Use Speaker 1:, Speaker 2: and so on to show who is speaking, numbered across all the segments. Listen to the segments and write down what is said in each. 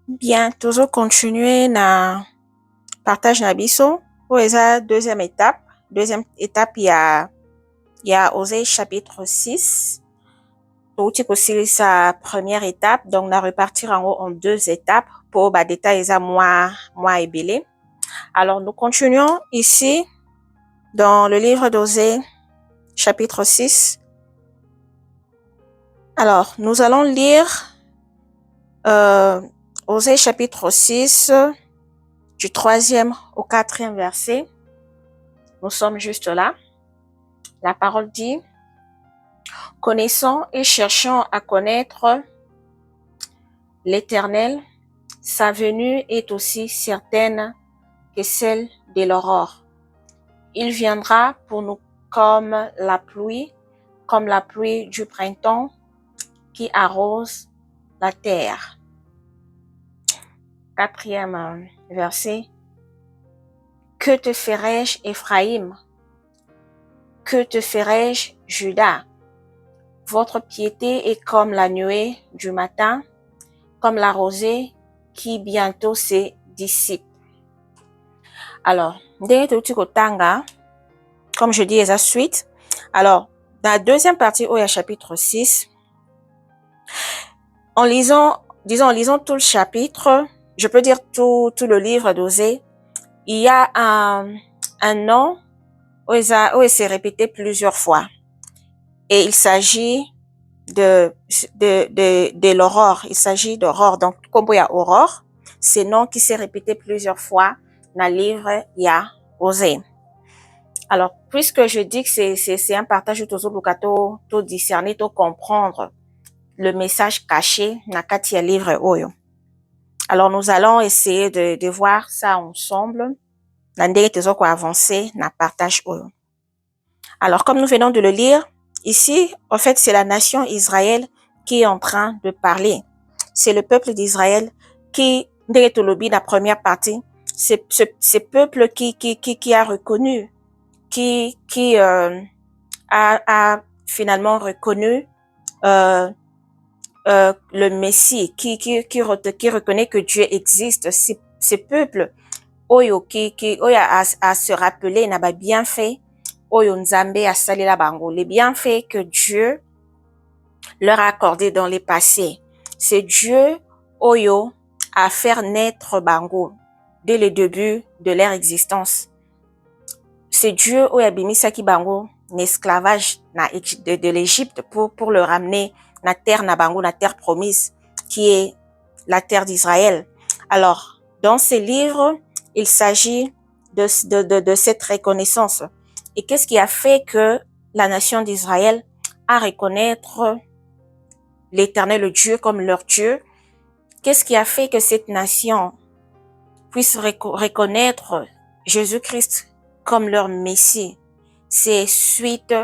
Speaker 1: Bien, toujours continuer na partage na biso. Oyo eza deuxième étape. Deuxième étape ya Osée chapitre 6. Touti kosilisa première étape, donc na repartir en deux étapes pour ba détail eza moi ebele. Alors nous continuons ici dans le livre d'Osée chapitre 6. Alors nous allons lire Osée chapitre 6 du 3e au 4e verset. Nous sommes juste là. La parole dit: connaissons et cherchons à connaître l'Éternel. Sa venue est aussi certaine que celle de l'aurore. Il viendra pour nous comme la pluie du printemps qui arrose la terre. 4e verset. Que te ferai-je, Éphraïm? Que te ferai-je, Juda? Votre piété est comme la nuée du matin, comme la rosée qui bientôt se dissipe. Alors, comme je dis, eza suite. Alors, dans la deuxième partie, au chapitre 6, en lisant tout le chapitre, je peux dire tout le livre d'Osée, il y a un nom où il s'est répété plusieurs fois. Et il s'agit de l'aurore. Il s'agit d'aurore. Donc, comme il y a aurore, c'est nom qui s'est répété plusieurs fois dans le livre, il y a Osée. Alors, puisque je dis que c'est un partage tout discerner, tout comprendre le message caché dans le livre Oyo. Alors, nous allons essayer de voir ça ensemble. Avancer dans partage Oyo. Alors, comme nous venons de le lire, ici, en fait, c'est la nation Israël qui est en train de parler. C'est le peuple d'Israël qui, la première partie, c'est ce peuple qui a reconnu, qui a finalement reconnu le Messie, qui reconnaît que Dieu existe. Ce peuple, oyo qui a se rappeler n'a pas bien fait. Oyo Nzambe a sali la bango, les bienfaits que Dieu leur a accordé dans le passé. C'est Dieu Oyo a fait naître bango dès le début de leur existence. C'est Dieu Oyo a bimisaki bango l'esclavage de l'Égypte pour le ramener na terre na bango, na terre promise qui est la terre d'Israël. Alors, dans ces livres, il s'agit de cette reconnaissance. Et qu'est-ce qui a fait que la nation d'Israël a reconnaître l'Éternel, le Dieu, comme leur Dieu? Qu'est-ce qui a fait que cette nation puisse reconnaître Jésus-Christ comme leur Messie? C'est suite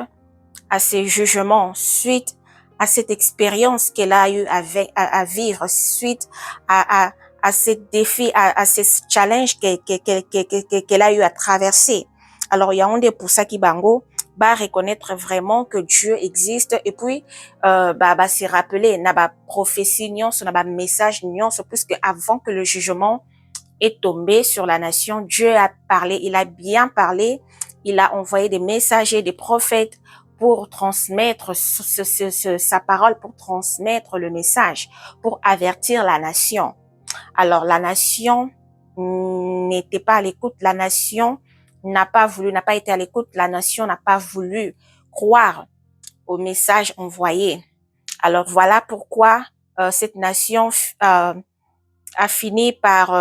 Speaker 1: à ces jugements, suite à cette expérience qu'elle a eu à vivre, suite à ces défis, à ces challenges qu'elle a eu à traverser. Alors, il y a un des pour ça qui bango va reconnaître vraiment que Dieu existe et puis se rappeler n'a pas prophétie n'a pas message puisque avant que le jugement est tombé sur la nation, Dieu a parlé, il a bien parlé, il a envoyé des messagers, des prophètes pour transmettre sa parole, pour transmettre le message, pour avertir la nation. Alors la nation n'était pas à l'écoute, la nation n'a pas été à l'écoute, la nation n'a pas voulu croire au message envoyé. Alors voilà pourquoi cette nation a fini par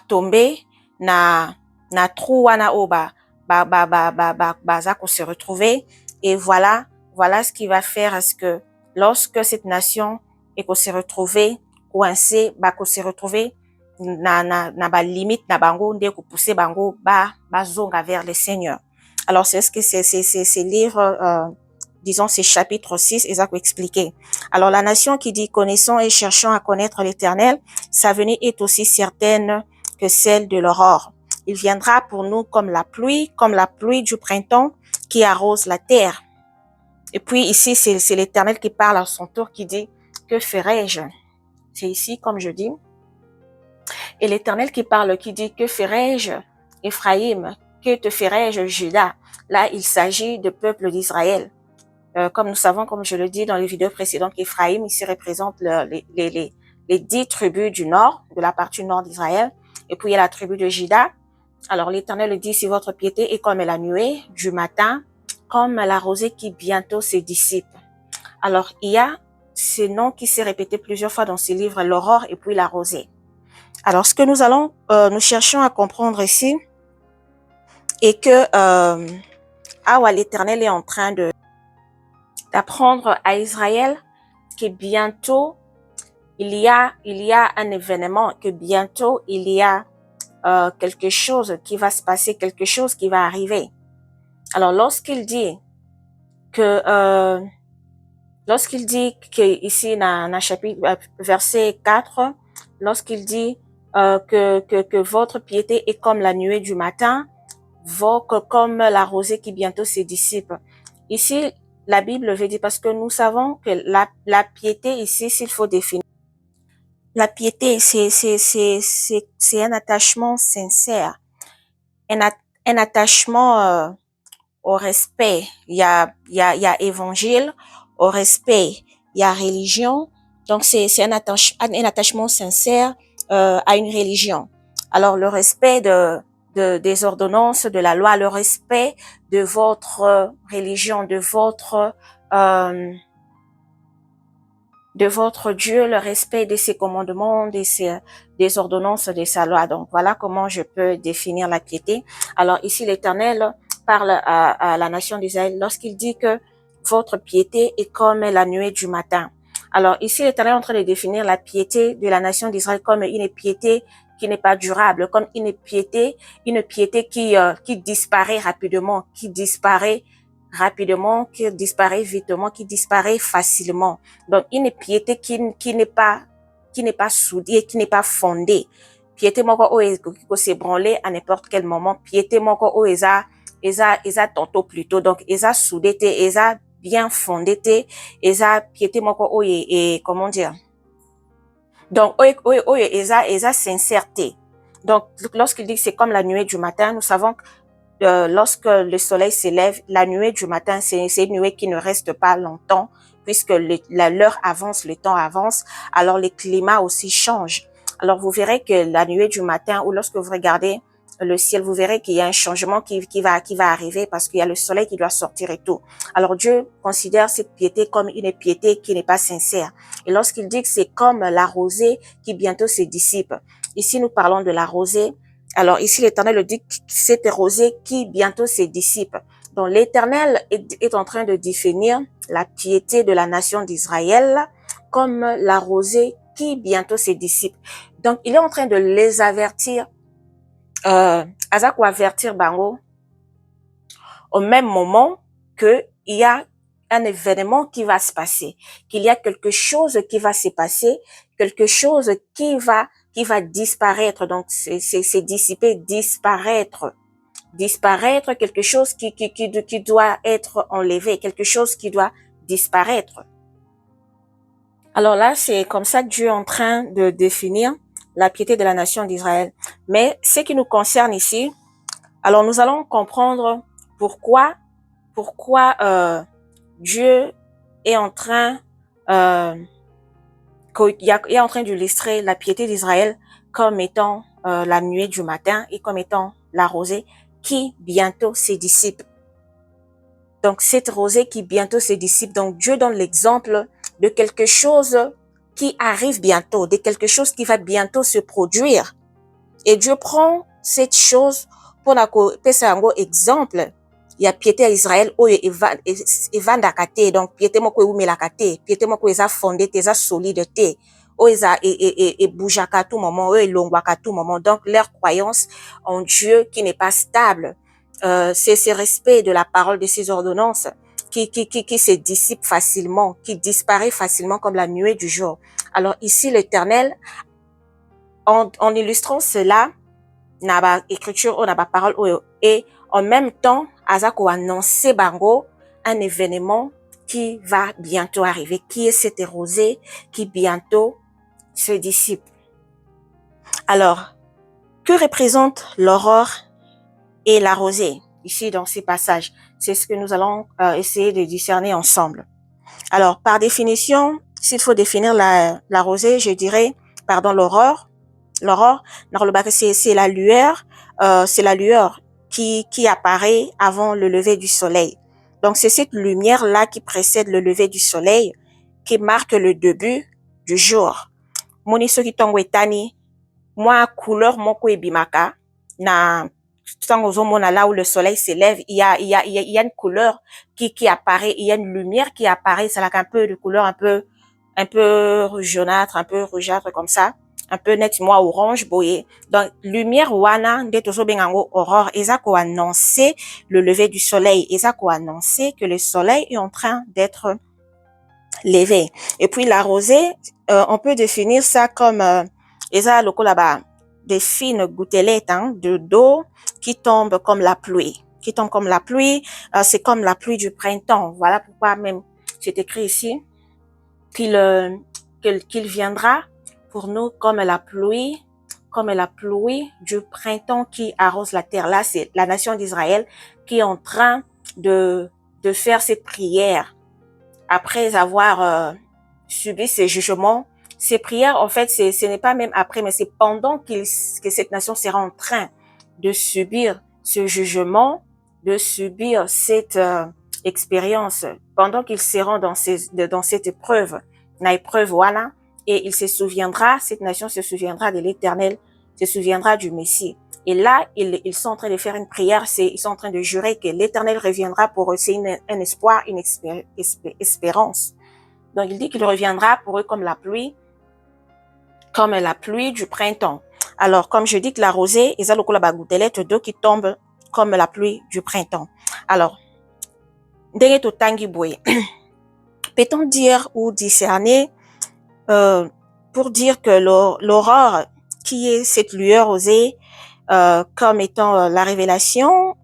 Speaker 1: tomber na trou wana oba baza ko se retrouver. Et voilà ce qui va faire à ce que lorsque cette nation est ko se retrouver coincé, ko se retrouver na ba limite na bango nde ko pousser bango ba zonga vers le Seigneur. Alors c'est ce que ces livres disons ces chapitres 6 et ça peut expliquer. Alors la nation qui dit connaissons et cherchons à connaître l'Éternel, sa venue est aussi certaine que celle de l'aurore. Il viendra pour nous comme la pluie du printemps qui arrose la terre. Et puis ici, c'est l'Éternel qui parle à son tour, qui dit, que ferai-je? C'est ici, comme je dis. Et l'Éternel qui parle, qui dit, que ferai-je, Éphraïm? Que te ferai-je, Juda? Là, il s'agit du peuple d'Israël. Comme nous savons, comme je le dis dans les vidéos précédentes, qu'Éphraïm ici représente les 10 tribus du nord, de la partie nord d'Israël. Et puis il y a la tribu de Juda. Alors l'Éternel dit, si votre piété est comme la nuée du matin, comme la rosée qui bientôt se dissipe. Alors il y a ce nom qui s'est répété plusieurs fois dans ce livre, l'aurore et puis la rosée. Alors ce que nous cherchons à comprendre ici, est que l'Éternel est en train d'apprendre à Israël que bientôt il y a un événement, que bientôt il y a quelque chose qui va se passer, quelque chose qui va arriver. Alors lorsqu'il dit que ici dans chapitre verset 4, lorsqu'il dit que votre piété est comme la nuée du matin, comme la rosée qui bientôt se dissipe. Ici, la Bible veut dire, parce que nous savons que la piété ici, s'il faut définir, la piété, c'est un attachement sincère, un attachement au respect. Il y a évangile, au respect, il y a religion. Donc c'est un attachement sincère à une religion. Alors le respect des ordonnances de la loi, le respect de votre religion, de votre Dieu, le respect de ses commandements, des ordonnances de sa loi. Donc voilà comment je peux définir la piété. Alors ici l'Éternel parle à la nation d'Israël lorsqu'il dit que votre piété est comme la nuée du matin. Alors ici l'Éternel est en train de définir la piété de la nation d'Israël comme une piété qui n'est pas durable, comme une piété qui disparaît rapidement, qui disparaît vitement, qui disparaît facilement. Donc une piété qui n'est pas soudée, qui n'est pas fondée. Piété moko o s'ébranler à n'importe quel moment. Piété moko o eza tantôt plutôt. Donc eza soudé te, eza bien fondé te, eza piété moko o et comment dire. Donc eza sincérité. Donc lorsqu'il dit que c'est comme la nuée du matin, nous savons que lorsque le soleil s'élève, la nuée du matin, c'est une nuée qui ne reste pas longtemps, puisque l'heure avance, le temps avance, alors le climat aussi change. Alors vous verrez que la nuée du matin, ou lorsque vous regardez le ciel, vous verrez qu'il y a un changement qui va arriver, parce qu'il y a le soleil qui doit sortir et tout. Alors Dieu considère cette piété comme une piété qui n'est pas sincère. Et lorsqu'il dit que c'est comme la rosée qui bientôt se dissipe, ici nous parlons de la rosée. Alors ici, l'Éternel le dit que c'est rosée qui bientôt se dissipe. Donc l'Éternel est en train de définir la piété de la nation d'Israël comme la rosée qui bientôt se dissipe. Donc il est en train de les avertir, Azak ou avertir Bango, au même moment qu'il y a un événement qui va se passer, qu'il y a quelque chose qui va se passer, quelque chose qui va disparaître. Donc c'est dissiper, disparaître, quelque chose qui doit être enlevé, quelque chose qui doit disparaître. Alors là, c'est comme ça que Dieu est en train de définir la piété de la nation d'Israël. Mais ce qui nous concerne ici, alors nous allons comprendre pourquoi Dieu est en train d'illustrer la piété d'Israël comme étant la nuée du matin et comme étant la rosée qui bientôt se dissipe. Donc cette rosée qui bientôt se dissipe, donc Dieu donne l'exemple de quelque chose qui arrive bientôt, de quelque chose qui va bientôt se produire. Et Dieu prend cette chose pour la exemple. Il y a piété à Israël oyo evandaka te, donc piété moko eumelaka te, piété moko eza fondé te, eza solide te, oyo eza bougaka à tout moment, oyo elongwaka à tout moment. Donc leur croyance en Dieu qui n'est pas stable, c'est ce respect de la parole, de ses ordonnances qui se dissipe facilement, qui disparaît facilement comme la nuée du jour. Alors ici l'Éternel, en illustrant cela, na écriture ou na parole et en même temps azako annoncer bango un événement qui va bientôt arriver, qui est cette rosée qui bientôt se dissipe. Alors, que représente l'aurore et la rosée ici dans ces passages? C'est ce que nous allons essayer de discerner ensemble. Alors, par définition, s'il faut définir la rosée, je dirais, l'aurore, c'est la lueur qui apparaît avant le lever du soleil. Donc, c'est cette lumière-là qui précède le lever du soleil, qui marque le début du jour. Moni soki tongo etani, moi couleur moko ebimaka, na tant ozomona là où le soleil s'élève, il y a une couleur qui apparaît, il y a une lumière qui apparaît, c'est là qu'un peu de couleur un peu jaunâtre, un peu rougeâtre comme ça, un peu nettement orange boyé. Donc lumière wana nde tozo bengango aurore, eza ko annoncer le lever du soleil, eza ko annoncer que le soleil est en train d'être levé. Et puis la rosée, on peut définir ça comme eza lokola ba des fines gouttelettes d'eau qui tombent comme la pluie. C'est comme la pluie du printemps. Voilà pourquoi même c'est écrit ici qu'il viendra pour nous comme la pluie du printemps qui arrose la terre. Là, c'est la nation d'Israël qui est en train de faire cette prière après avoir subi ces jugements. Ces prières, en fait, ce n'est pas même après, mais c'est pendant que cette nation sera en train de subir ce jugement, de subir cette expérience, pendant qu'ils seront dans cette épreuve, voilà, et cette nation se souviendra de l'Éternel, se souviendra du Messie. Et là, ils sont en train de faire une prière, ils sont en train de jurer que l'Éternel reviendra pour eux. C'est un espoir, une espérance. Donc, il dit qu'il reviendra pour eux comme la pluie du printemps. Alors, comme je dis que la rosée, ils ont le la gouttelette d'eau qui tombe comme la pluie du printemps. Alors, peut-on dire ou discerner pour dire que l'aurore, qui est cette lueur rosée, comme étant la révélation,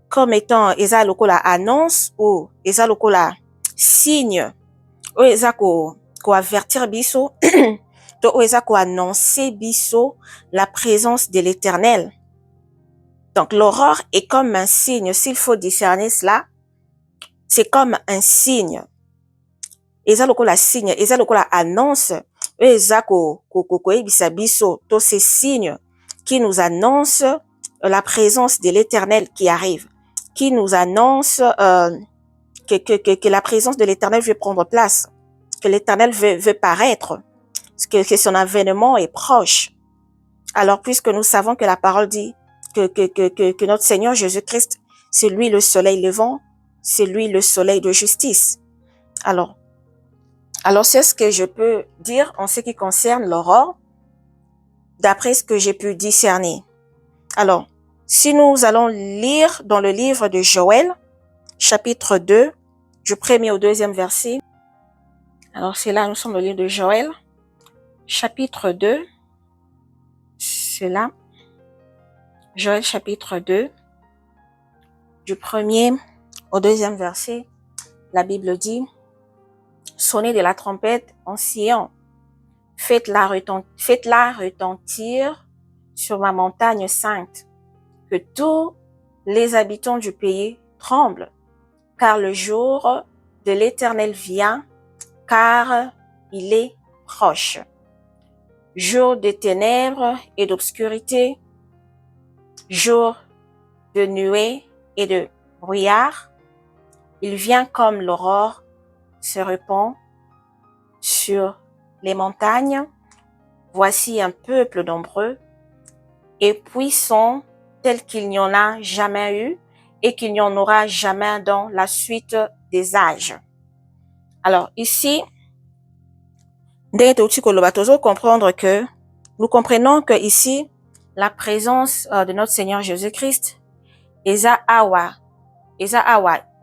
Speaker 1: comme étant eza lokola annonce ou eza lokola signe, ou eza ko avertir biso, ou eza ko annoncer biso la présence de l'Éternel. Donc l'aurore est comme un signe, s'il faut discerner cela, c'est comme un signe. Eza lokola signe, eza lokola annonce, ou eza ko ebisa biso, tous ces signes qui nous annoncent la présence de l'Éternel qui arrive, qui nous annonce que la présence de l'Éternel veut prendre place, que l'Éternel veut paraître, que son avènement est proche. Alors, puisque nous savons que la parole dit que notre Seigneur Jésus-Christ, c'est lui le soleil levant, c'est lui le soleil de justice. Alors c'est ce que je peux dire en ce qui concerne l'aurore, d'après ce que j'ai pu discerner. Alors, si nous allons lire dans le livre de Joël, chapitre 2, du 1er au 2e verset. Alors, c'est là, nous sommes dans le livre de Joël, chapitre 2. C'est là. Joël, chapitre 2, du 1er au 2e verset. La Bible dit, « Sonnez de la trompette en Sion, faites-la retentir sur ma montagne sainte, que tous les habitants du pays tremblent, car le jour de l'Éternel vient, car il est proche. Jour de ténèbres et d'obscurité, jour de nuée et de brouillard, il vient comme l'aurore se répand sur les montagnes. Voici un peuple nombreux et puissant tel qu'il n'y en a jamais eu et qu'il n'y en aura jamais dans la suite des âges. » Alors ici, comprendre que nous comprenons que ici, la présence de notre Seigneur Jésus-Christ, eza awa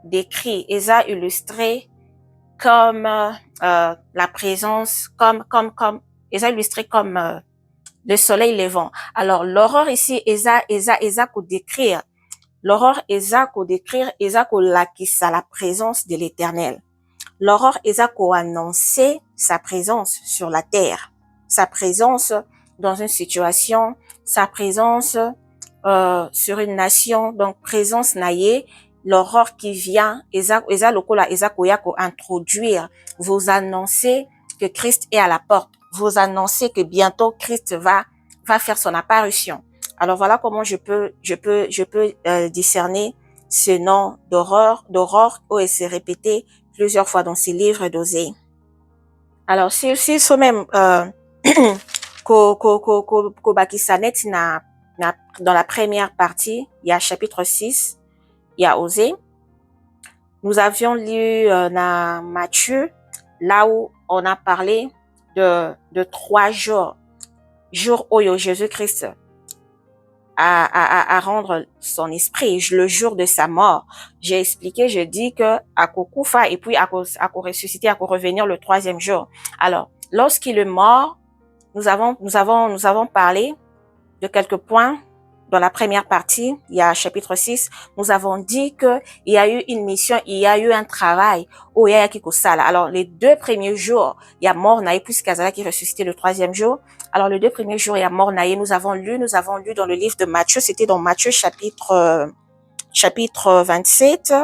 Speaker 1: décrit, eza illustré comme la présence, comme eza illustré comme le soleil levant. Alors l'aurore ici, eza ko décrire. L'aurore eza ko décrire, eza ko lakisa la présence de l'Éternel. L'aurore eza ko annoncer sa présence sur la terre. sa présence dans une situation, sa présence sur une nation, donc présence naïe, l'aurore qui vient, eza lokola eza koya ko introduire, vous annoncer que Christ est à la porte, vous annoncer que bientôt Christ va faire son apparition. Alors voilà comment je peux discerner ce nom d'Aurore, où il s'est répété plusieurs fois dans ces livres d'Osée. Alors, si so même, bakisa net dans la première partie, il y a chapitre 6, il y a Osée. Nous avions lu dans Matthieu, là où on a parlé de 3 jours où Jésus-Christ à rendre son esprit, le jour de sa mort. J'ai expliqué, je dis que à Kokufa et puis à ressusciter, à revenir le 3e jour. Alors, lorsqu'il est mort, nous avons parlé de quelques points dans la première partie, il y a chapitre 6, nous avons dit que il y a eu une mission, il y a eu un travail où il y a Kikosala. Alors, les 2 premiers jours, il y a mort naïe puis Kazala qui ressuscité le 3e jour. Alors, les 2 premiers jours, il y a mort naïe. Nous avons lu dans le livre de Matthieu, c'était dans Matthieu chapitre 27.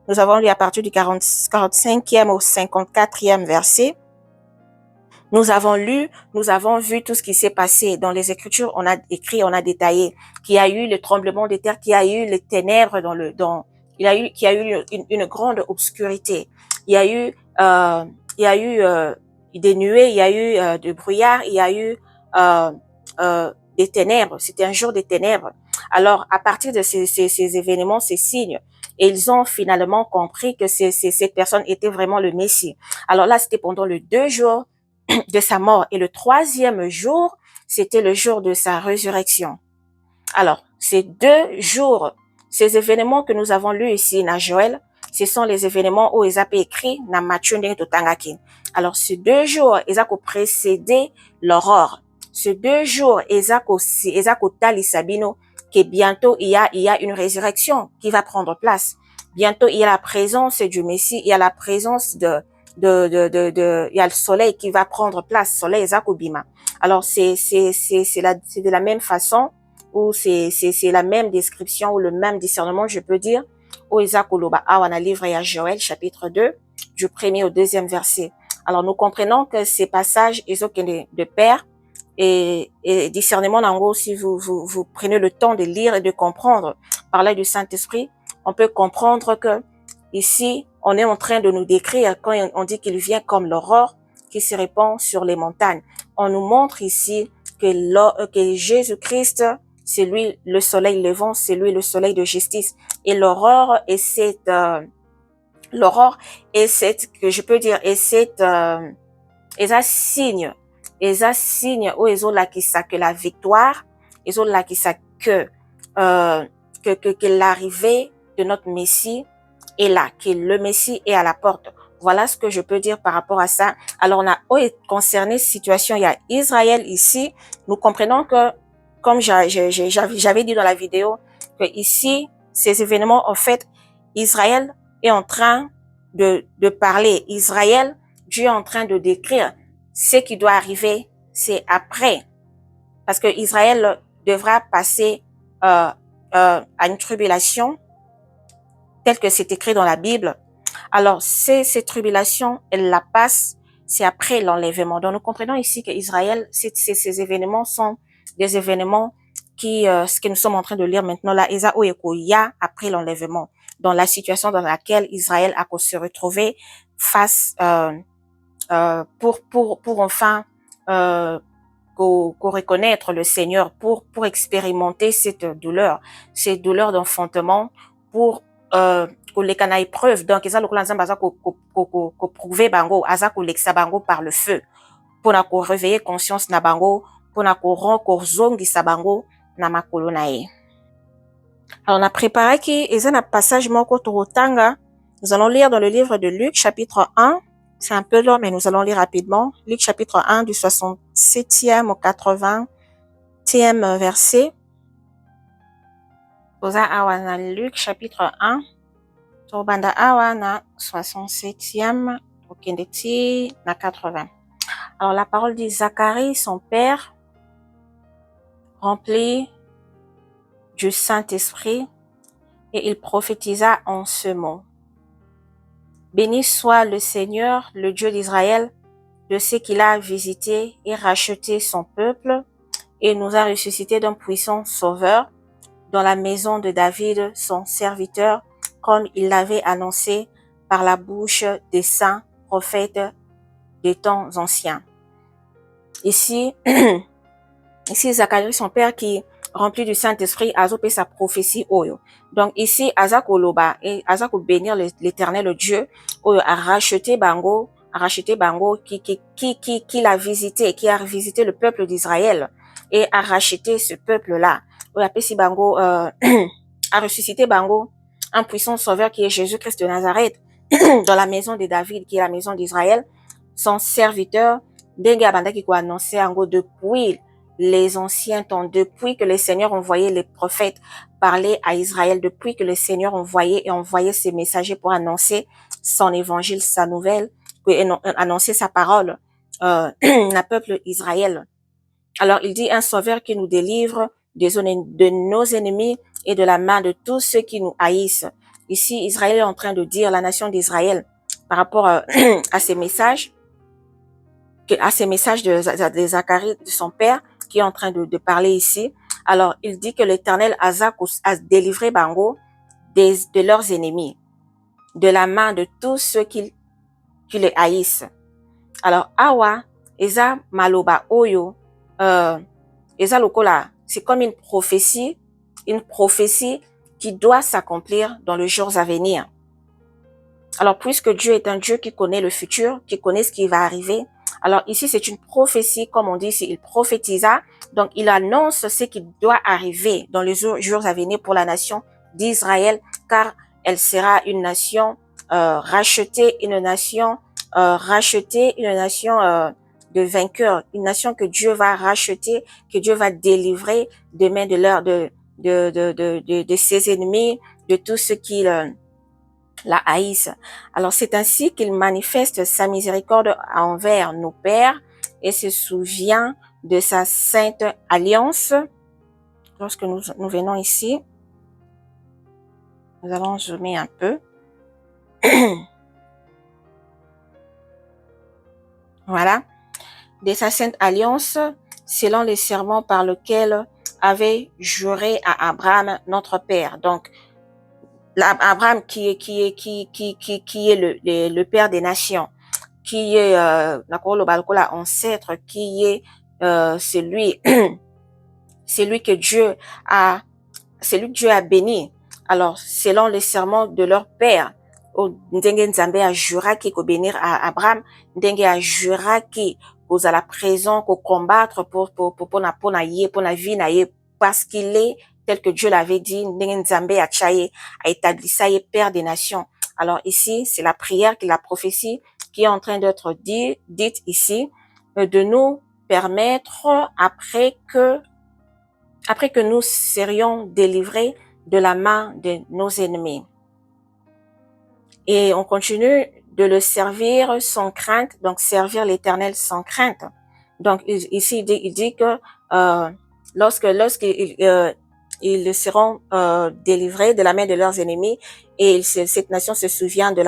Speaker 1: Nous avons lu à partir du 45e au 54e verset. Nous avons vu tout ce qui s'est passé. Dans les Écritures, on a écrit, on a détaillé qu'il y a eu le tremblement de terre, qu'il y a eu les ténèbres qu'il y a eu une grande obscurité. Il y a eu des nuées, il y a eu de brouillard, il y a eu des ténèbres. C'était un jour des ténèbres. Alors, à partir de ces événements, ces signes, et ils ont finalement compris que cette personne était vraiment le Messie. Alors là, c'était pendant les 2 jours de sa mort. Et le 3e jour, c'était le jour de sa résurrection. Alors, ces 2 jours, ces événements que nous avons lus ici dans Joël, ce sont les événements où ils ont écrit dans Matthieu de Tangaki. Alors, ces 2 jours, ils ont précédé l'aurore. Ces 2 jours, ils ont tali sabino que bientôt il y a une résurrection qui va prendre place. Bientôt, il y a la présence du Messie, il y a la présence il y a le soleil qui va prendre place, soleil Zakobima. Alors, c'est de la même façon, ou c'est la même description, ou le même discernement, je peux dire, au Izakoloba, on a livré à Joël, chapitre 2, du 1er au 2e verset. Alors, nous comprenons que ces passages, ils ont de pair, et discernement, en gros, si vous prenez le temps de lire et de comprendre, par l'aide du Saint-Esprit, on peut comprendre que, ici, on est en train de nous décrire quand on dit qu'il vient comme l'aurore qui se répand sur les montagnes. On nous montre ici que Jésus-Christ, c'est lui le soleil levant, c'est lui le soleil de justice. Et l'aurore est que je peux dire, un signe où ils ont là qui ça que la victoire, ils ont là qui ça que l'arrivée de notre Messie est là, que le Messie est à la porte. Voilà ce que je peux dire par rapport à ça. Alors, on a concerné cette situation, il y a Israël ici. Nous comprenons que, comme j'avais dit dans la vidéo, que ici, ces événements, en fait, Israël est en train de parler. Israël, Dieu est en train de décrire ce qui doit arriver, c'est après. Parce que Israël devra passer à une tribulation, telle que c'est écrit dans la Bible. Alors, ces tribulations, elle la passe, c'est après l'enlèvement. Donc, nous comprenons ici que Israël, ces événements sont des événements ce que nous sommes en train de lire maintenant là, Esa Oyekoya, après l'enlèvement, dans la situation dans laquelle Israël a se retrouver face, pour enfin, reconnaître le Seigneur, pour expérimenter cette douleur d'enfantement, pour les cana épreuve. Donc, ils ont le prouver bango, aza kolekisa bango par le feu, pour na ko réveiller conscience na bango, pour na ko zongisa bango na makolo na ye. Alors, on a préparé qui ils ont un passage moko torotanga. Nous allons lire dans le livre de Luc, chapitre 1. C'est un peu long, mais nous allons lire rapidement. Luc, chapitre 1, du 67e au 80e verset. Oza awana Luc, chapitre 1. Tobanda awana 67e, okendeti na 80. Alors la parole dit, Zacharie, son père, rempli du Saint-Esprit, et il prophétisa en ce mot. Béni soit le Seigneur, le Dieu d'Israël, de ce qu'il a visité et racheté son peuple, et nous a ressuscité d'un puissant sauveur dans la maison de David, son serviteur, comme il l'avait annoncé par la bouche des saints prophètes des temps anciens. Ici, Zacharie, son père, qui rempli du Saint-Esprit, azopé sa prophétie oyo. Donc ici, azako loba et azako bénir l'Éternel, le Dieu, oyo a racheté bango, qui l'a visité, qui a visité le peuple d'Israël et a racheté ce peuple-là. Oyo apesi bango, a ressuscité bango, un puissant sauveur qui est Jésus-Christ de Nazareth, dans la maison de David, qui est la maison d'Israël, son serviteur, ndenge abandaki ko annoncer ango depuis les anciens temps, depuis que le Seigneur envoyait les prophètes parler à Israël, depuis que le Seigneur envoyait ses messagers pour annoncer son évangile, sa nouvelle, annoncer sa parole, à peuple Israël. Alors il dit un sauveur qui nous délivre de nos ennemis et de la main de tous ceux qui nous haïssent. Ici, Israël est en train de dire, la nation d'Israël, par rapport à ces messages, de Zacharie, de son père, qui est en train de parler ici. Alors, il dit que l'Éternel a délivré bango de leurs ennemis, de la main de tous ceux qui les haïssent. Alors, awa, eza maloba oyo, eza lokola, c'est comme une prophétie qui doit s'accomplir dans les jours à venir. Alors, puisque Dieu est un Dieu qui connaît le futur, qui connaît ce qui va arriver, alors ici, c'est une prophétie, comme on dit ici, il prophétisa, donc il annonce ce qui doit arriver dans les jours à venir pour la nation d'Israël, car elle sera une nation rachetée, une nation de vainqueurs, une nation que Dieu va racheter, que Dieu va délivrer de main de ses ennemis, de tout ce qui la haïssent. Alors c'est ainsi qu'il manifeste sa miséricorde envers nos pères et se souvient de sa sainte alliance. Lorsque nous venons ici, nous allons zoomer un peu. Voilà. De sa sainte alliance, selon les serments par lesquels avait juré à Abraham, notre père. Donc, Abraham qui est le père des nations, qui est ancêtre, qui est celui que Dieu a béni. Alors selon les serments de leur père, ndenge nzambe a jura qui ko bénir à Abraham, ndenge a jura qui aux à la présent ko combattre pour na vie na ye, parce qu'il est tel que Dieu l'avait dit, ndenge nzambe a établi ça, est père des nations. Alors ici, c'est la prière, la prophétie qui est en train d'être dite ici, de nous permettre après que nous serions délivrés de la main de nos ennemis. Et on continue de le servir sans crainte, donc servir l'Éternel sans crainte. Donc ici, il dit que lorsqu'ils seront délivrés de la main de leurs ennemis, et cette nation se souviendra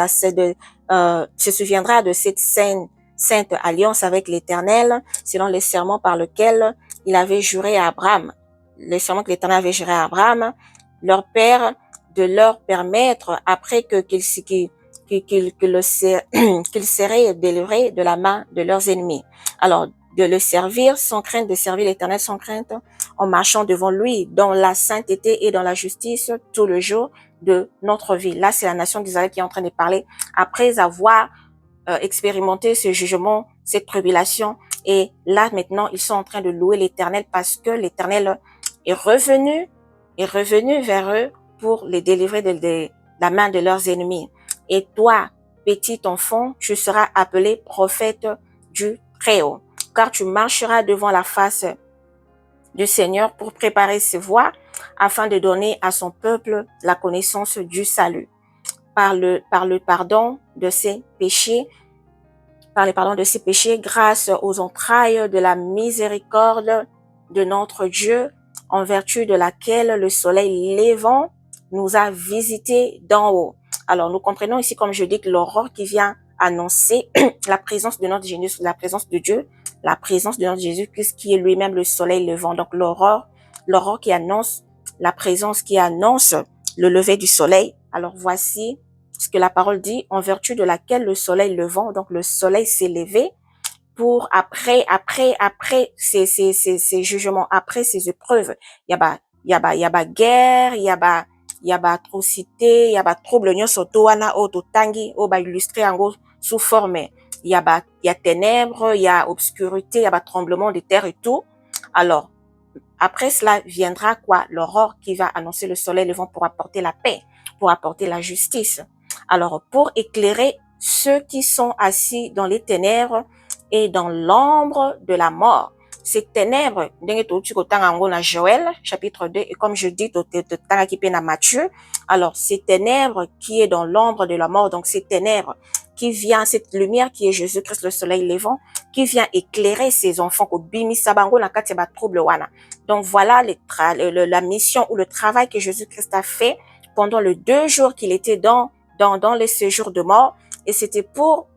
Speaker 1: de cette sainte alliance avec l'Éternel, selon les serments par lesquels il avait juré à Abraham, les serments que l'Éternel avait juré à Abraham, leur père, de leur permettre, après qu'ils seraient délivrés de la main de leurs ennemis. Alors, de le servir sans crainte, de servir l'Éternel sans crainte, en marchant devant lui dans la sainteté et dans la justice tout le jour de notre vie. Là, c'est la nation d'Israël qui est en train de parler après avoir expérimenté ce jugement, cette tribulation. Et là, maintenant, ils sont en train de louer l'Éternel parce que l'Éternel est revenu vers eux pour les délivrer de la main de leurs ennemis. Et toi, petit enfant, tu seras appelé prophète du Très-Haut, car tu marcheras devant la face du Seigneur pour préparer ses voies, afin de donner à son peuple la connaissance du salut, par le pardon de ses péchés par les pardons de ses péchés, grâce aux entrailles de la miséricorde de notre Dieu, en vertu de laquelle le soleil levant nous a visités d'en haut. Alors, nous comprenons ici, comme je dis, que l'aurore qui vient annoncer la présence de notre Jésus, la présence de Dieu, la présence de notre Jésus-Christ qui est lui-même le soleil levant. Donc, l'aurore qui annonce la présence, qui annonce le lever du soleil. Alors, voici ce que la parole dit, en vertu de laquelle le soleil levant, donc le soleil s'est levé pour après ces jugements, après ces épreuves. Il y a ba guerre, il y a ba atrocité, il y a ba trouble nyonso to wana o to tangi o ba illustrer en gros sous forme. Il y a ténèbres, il y a obscurité, il y a ba tremblement de terre et tout. Alors, après cela viendra quoi? L'aurore qui va annoncer le soleil levant pour apporter la paix, pour apporter la justice. Alors, pour éclairer ceux qui sont assis dans les ténèbres et dans l'ombre de la mort. Ces ténèbres, Joël, chapitre 2, et comme je dis, Matthieu. Alors, ces ténèbres qui est dans l'ombre de la mort, donc ces ténèbres qui vient, cette lumière qui est Jésus-Christ, le soleil levant, qui vient éclairer ses enfants, donc voilà la mission ou le travail que Jésus-Christ a fait pendant les 2 jours qu'il était dans les séjours de mort, et c'était pour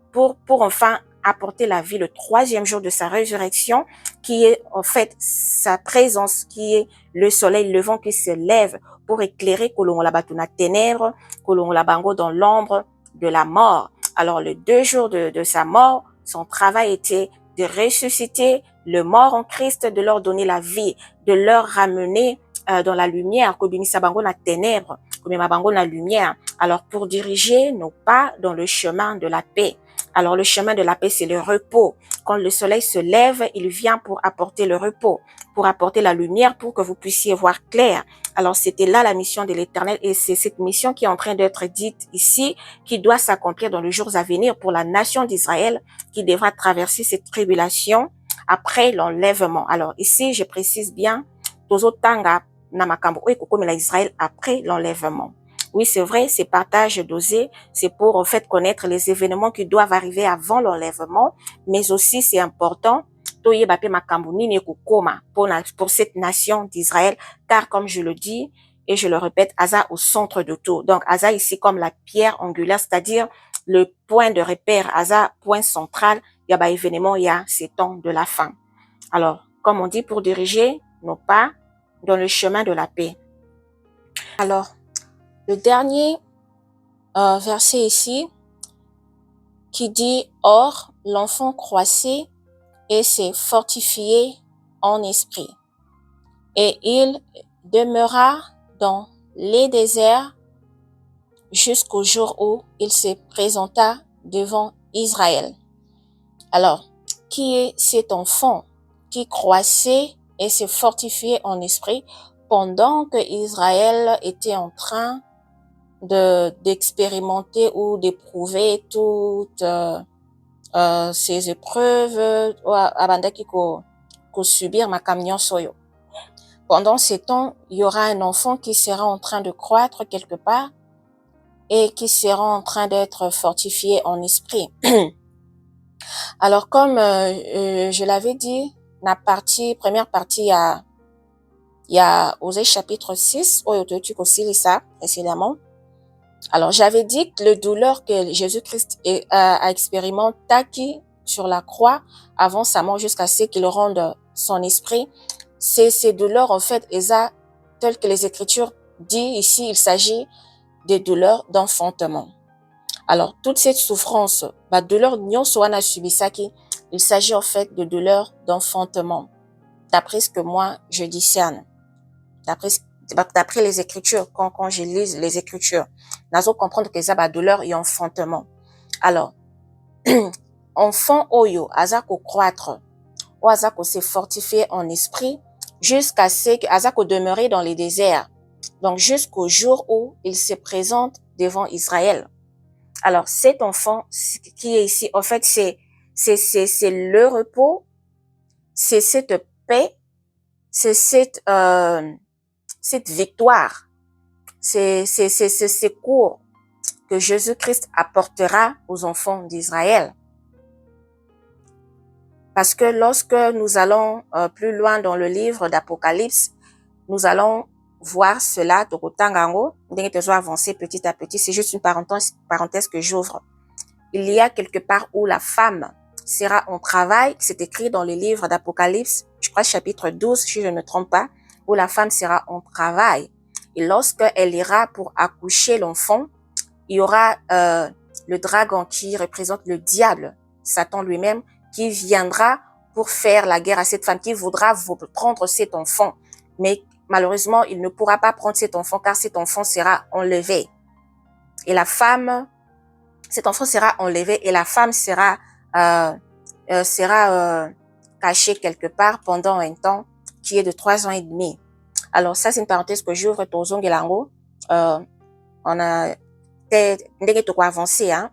Speaker 1: enfin apporter la vie le 3e jour de sa résurrection, qui est en fait sa présence, qui est le soleil levant qui se lève pour éclairer Kolongo la batuna ténèbres, Kolongo la bango dans l'ombre de la mort. Alors, les 2 jours de sa mort, son travail était de ressusciter le mort en Christ, de leur donner la vie, de leur ramener dans la lumière, kobimisa bango na ténèbres, kobima bango na lumière. Alors, pour diriger nos pas dans le chemin de la paix. Alors, le chemin de la paix, c'est le repos. Quand le soleil se lève, il vient pour apporter le repos, pour apporter la lumière, pour que vous puissiez voir clair. Alors, c'était là la mission de l'Éternel, et c'est cette mission qui est en train d'être dite ici, qui doit s'accomplir dans les jours à venir pour la nation d'Israël, qui devra traverser cette tribulation après l'enlèvement. Alors, ici, je précise bien, Tozo Tanga, Namakambo, Israël après l'enlèvement. Oui, c'est vrai, ces partages dosés, c'est pour en fait connaître les événements qui doivent arriver avant l'enlèvement, mais aussi c'est important pour cette nation d'Israël, car comme je le dis et je le répète, Asa au centre de tout. Donc Asa ici comme la pierre angulaire, c'est-à-dire le point de repère, Asa point central, il y a événement, il y a ces temps de la fin. Alors, comme on dit, pour diriger nos pas dans le chemin de la paix. Alors, le dernier verset ici qui dit « Or, l'enfant croissait et s'est fortifié en esprit. Et il demeura dans les déserts jusqu'au jour où il se présenta devant Israël. » Alors, qui est cet enfant qui croissait et s'est fortifié en esprit pendant que Israël était en train d'expérimenter ou d'éprouver toutes ces épreuves abandaki ko subir makambo nyonso oyo. Pendant ces temps, il y aura un enfant qui sera en train de croître quelque part et qui sera en train d'être fortifié en esprit. Alors, comme je l'avais dit, la première partie, il y a Osée chapitre 6, oyo toyoki kosilisa précédemment. Alors, j'avais dit que le douleur que Jésus-Christ a expérimenté sur la croix avant sa mort jusqu'à ce qu'il rende son esprit, c'est ces douleurs, en fait, telles que les Écritures disent ici, il s'agit des douleurs d'enfantement. Alors, toute cette souffrance, douleur nyonso wana subisaki, il s'agit en fait de douleurs d'enfantement, d'après ce que moi je discerne, d'après les Écritures, quand je lis les Écritures, nazo comprendre que ça ba douleur et enfantement. Alors, enfant oyo azako croître, ou azako se fortifier en esprit, jusqu'à ce que azako demeurer dans les déserts. Donc, jusqu'au jour où il se présente devant Israël. Alors, cet enfant qui est ici, en fait, c'est le repos, c'est cette paix, c'est cette victoire, c'est ce secours que Jésus-Christ apportera aux enfants d'Israël. Parce que lorsque nous allons plus loin dans le livre d'Apocalypse, nous allons voir cela, Tokotangango, ndenge tozo avancer petit à petit. C'est juste une parenthèse que j'ouvre. Il y a quelque part où la femme sera en travail, c'est écrit dans le livre d'Apocalypse, je crois chapitre 12, si je ne me trompe pas, où la femme sera en travail. Et lorsqu'elle ira pour accoucher l'enfant, il y aura le dragon qui représente le diable, Satan lui-même, qui viendra pour faire la guerre à cette femme, qui voudra prendre cet enfant. Mais malheureusement, il ne pourra pas prendre cet enfant car cet enfant sera enlevé. Et la femme, cet enfant sera enlevé et la femme sera cachée quelque part pendant un temps qui est de 3 ans et demi. Alors ça, c'est une parenthèse que j'ouvre Tozong et Lango. On a ndenge toko avancer, hein,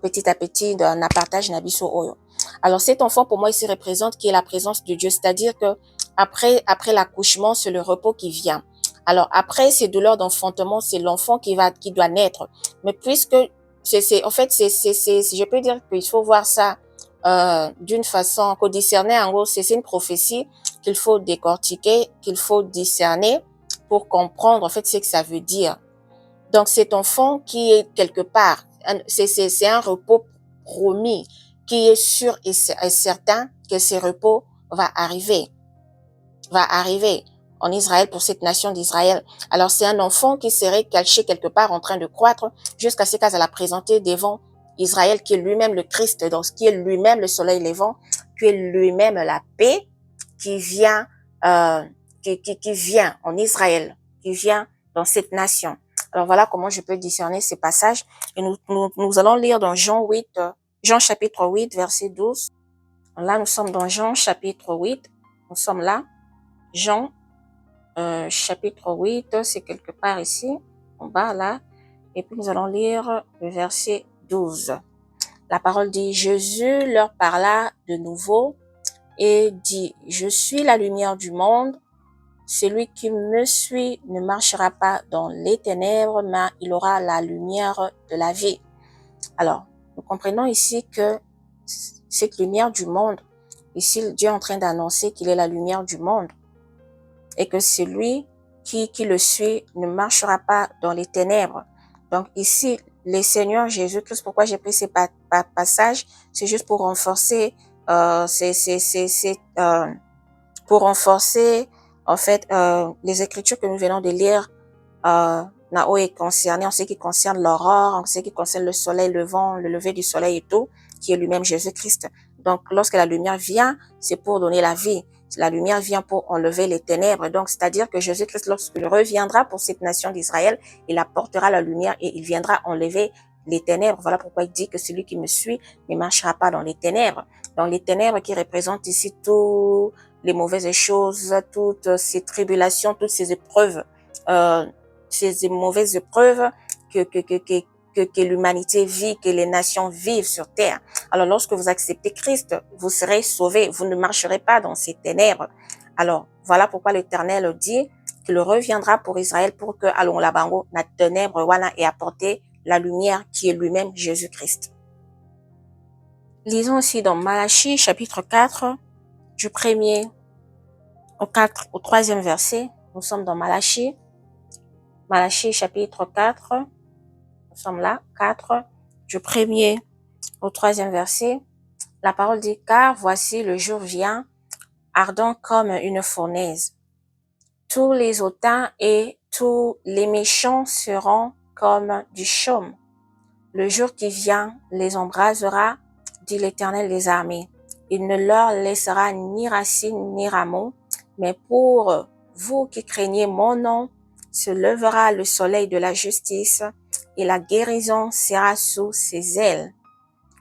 Speaker 1: petit à petit dans la partage nabiso oyo. Alors cet enfant pour moi ici représente qui est la présence de Dieu, c'est-à-dire que après l'accouchement, c'est le repos qui vient. Alors après ces douleurs d'enfantement, c'est l'enfant qui doit naître. Mais puisque en fait je peux dire qu'il faut voir ça d'une façon qu'on discerner, en gros c'est une prophétie qu'il faut décortiquer, qu'il faut discerner pour comprendre en fait ce que ça veut dire. Donc cet enfant qui est quelque part, c'est un repos promis, qui est sûr et certain que ce repos va arriver en Israël pour cette nation d'Israël. Alors c'est un enfant qui serait caché quelque part en train de croître jusqu'à ce qu'elle la présenter devant Israël qui est lui-même le Christ, donc qui est lui-même le soleil levant, qui est lui-même la paix qui vient qui vient en Israël, qui vient dans cette nation. Alors voilà comment je peux discerner ces passages et nous allons lire dans Jean chapitre 8 verset 12. Là nous sommes dans Jean chapitre 8, nous sommes là. Jean chapitre 8, c'est quelque part ici, en bas là. Et puis nous allons lire le verset 12. La parole dit, Jésus leur parla de nouveau et dit, je suis la lumière du monde. Celui qui me suit ne marchera pas dans les ténèbres, mais il aura la lumière de la vie. Alors, nous comprenons ici que cette lumière du monde, ici Dieu est en train d'annoncer qu'il est la lumière du monde et que celui qui le suit ne marchera pas dans les ténèbres. Donc ici, le Seigneur Jésus-Christ, pourquoi j'ai pris ces passages, c'est juste pour renforcer, pour renforcer en fait les écritures que nous venons de lire. Nao est concerné en ce qui concerne l'aurore, en ce qui concerne le soleil levant, le lever du soleil et tout, qui est lui-même Jésus-Christ. Donc lorsque la lumière vient, c'est pour donner la vie. La lumière vient pour enlever les ténèbres. Donc, c'est-à-dire que Jésus-Christ, lorsqu'il reviendra pour cette nation d'Israël, il apportera la lumière et il viendra enlever les ténèbres. Voilà pourquoi il dit que celui qui me suit ne marchera pas dans les ténèbres. Dans les ténèbres qui représentent ici toutes les mauvaises choses, toutes ces tribulations, toutes ces épreuves, ces mauvaises épreuves que l'humanité vit, que les nations vivent sur terre. Alors, lorsque vous acceptez Christ, vous serez sauvés. Vous ne marcherez pas dans ces ténèbres. Alors, voilà pourquoi l'Éternel dit qu'il reviendra pour Israël pour que, allons la bango, la ténèbre, voilà, et apporter la lumière qui est lui-même Jésus-Christ. Lisons aussi dans Malachie, chapitre 4, du 1er au 3e verset. Nous sommes dans Malachie, chapitre 4. Nous sommes là, 4, du 1er au 3e verset. La parole dit, car voici le jour vient, ardent comme une fournaise. Tous les hautains et tous les méchants seront comme du chaume. Le jour qui vient les embrasera, dit l'Éternel des armées. Il ne leur laissera ni racine ni rameau, mais pour vous qui craignez mon nom, se levera le soleil de la justice et la guérison sera sous ses ailes.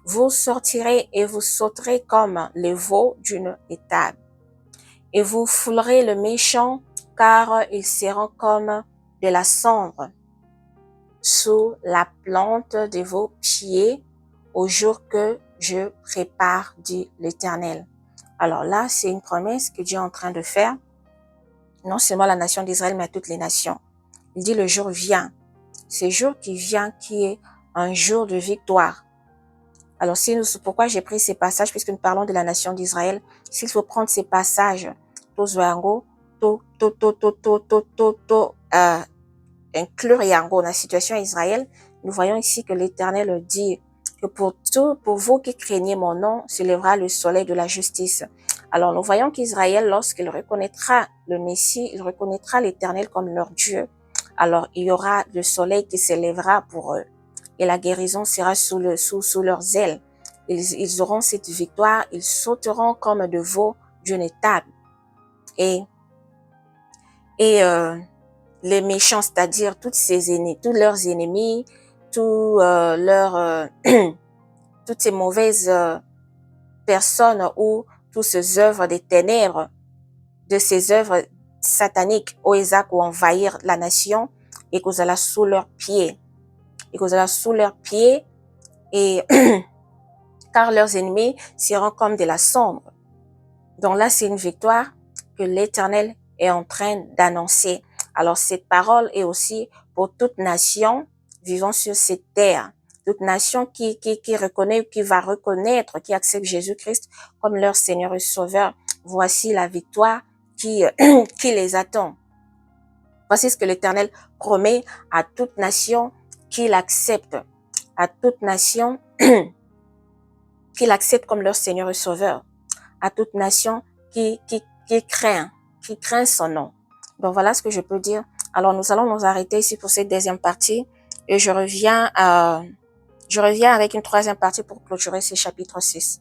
Speaker 1: Vous sortirez et vous sauterez comme les veaux d'une étable. Et vous foulerez le méchant, car ils seront comme de la cendre sous la plante de vos pieds au jour que je prépare, dit l'Éternel. Alors là, c'est une promesse que Dieu est en train de faire, non seulement à la nation d'Israël, mais à toutes les nations. Il dit le jour vient. Ce jour qui vient, qui est un jour de victoire. Alors, pourquoi j'ai pris ces passages, puisque nous parlons de la nation d'Israël, s'il faut prendre ces passages, inclure Yango dans la situation d'Israël, nous voyons ici que l'Éternel dit que pour vous qui craignez mon nom, se lèvera le soleil de la justice. Alors, nous voyons qu'Israël, lorsqu'il reconnaîtra le Messie, il reconnaîtra l'Éternel comme leur Dieu. Alors, il y aura le soleil qui s'élèvera pour eux. Et la guérison sera sous leurs ailes. Ils auront cette victoire, ils sauteront comme de veaux d'une étable. Et les méchants, c'est-à-dire tous leurs ennemis, toutes ces mauvaises personnes ou toutes ces œuvres des ténèbres, de ces œuvres sataniques, Isaac, ou envahir la nation, et que cela sous leurs pieds. Et que cela sous leurs pieds, et car leurs ennemis seront comme de la cendre. Donc là, c'est une victoire que l'Éternel est en train d'annoncer. Alors, cette parole est aussi pour toute nation vivant sur cette terre. Toute nation qui reconnaît, qui va reconnaître, qui accepte Jésus-Christ comme leur Seigneur et Sauveur. Voici la victoire qui les attend. Voici ce que l'Éternel promet à toute nation qui l'accepte. À toute nation qui l'accepte comme leur Seigneur et Sauveur. À toute nation qui craint son nom. Donc voilà ce que je peux dire. Alors nous allons nous arrêter ici pour cette deuxième partie et je reviens avec une troisième partie pour clôturer ce chapitre 6.